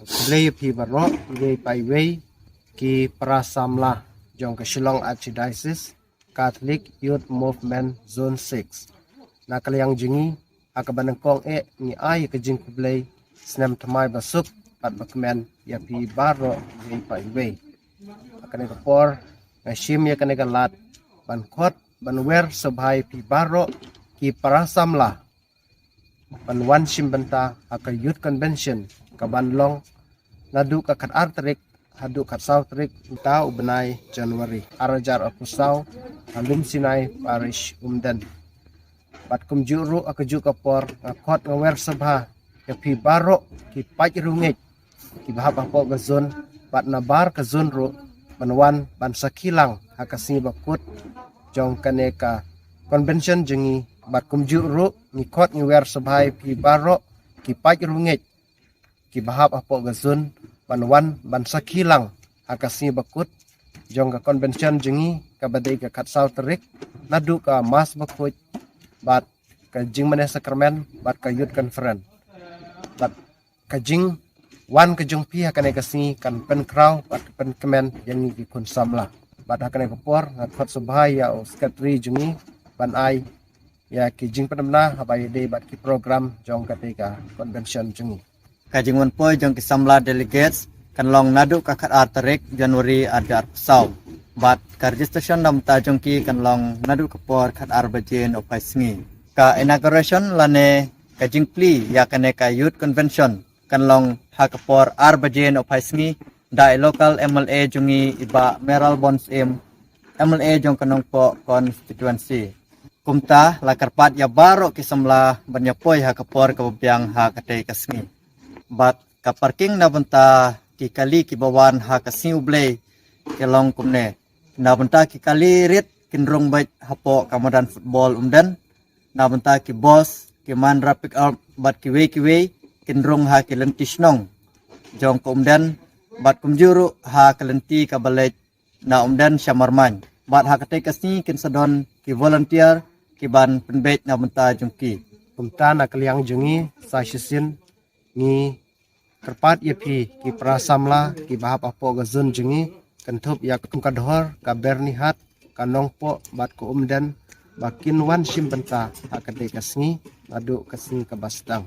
Blay pi barok ye pai wei ki prasamla jong ke Shillong Archdiocese Catholic Youth Movement Zone 6 nakaliang jingi akabanangkong ni ay ke jing blay snem thamai basuk pat bakmen ya pi baro ye pai wei akan por ngashim ya kan lat ban khot ban wer sabhai pi baro ki prasamla ban wan shim banta aka youth convention ka banlong nadu ka khat artrik hadu khat saw trik ta ubnai January arajar apusau alum sinai parish umdan bat kumjuru akaju kapor khot ngawer sabha ya pi baro ki paj rungit ki bahap apo gazon bat nabar ka zon ro banwan ban sakilang akasi bakut jong kaneka convention jengi bat kumjuru ni khot ngawer sabha pi baro ki paj rungit ki bahap apo gazon banwan ban sakilang akasi bakut jong ka convention jengi ka badai ka khatsaw terik nadu ka mas bakut bat ka jing mane sakramen bat ka youth conference bat ka jing wan ka jong pi hakane kasi kan pen kraw bat pen kemen yang ki kun samla bat hakane kapor ngat subhaya o sekretari jengi ban ai ya ki jing penamna habai de bat ki program jong katika convention jengi Kajingun po jong kisamla delegates kanlong nadu kakat artarik Januari ada arpsaw. Bat ka registration nam ta jong ki kanlong nadu kapor kat arbajen opai sngi. Ka inauguration lane kajing pli ya kane ka youth convention kanlong hakapor arbajen opai sngi dai local MLA jongi iba Meral Bons MLA jong kanong po constituency. Kumta lakarpat ya baro kisamla banyapoy hakapor kababyang hakatay kasngi. Bat ka parking na banta ki kali ki bawan ha ka siublay kelong kumne na banta ki kali rit kinrong bait hapo kamadan football umdan na banta ki boss ki man rapik bat ki we kinrong ha ki lentisnong jong ko umdan bat kumjuru ha kalenti ka balay na umdan syamarman bat ha katay kasni kin sadon ki volunteer ki ban penbait na banta jongki kumta nakaliang jengi sa shisin ni kerpat ye pi ki prasamla ki bahap apo gazun jengi kentup ya kum kadhor ka bernihat kanong po bat ko umdan bakin wan shim benta akade kasngi adu kasngi ka bastang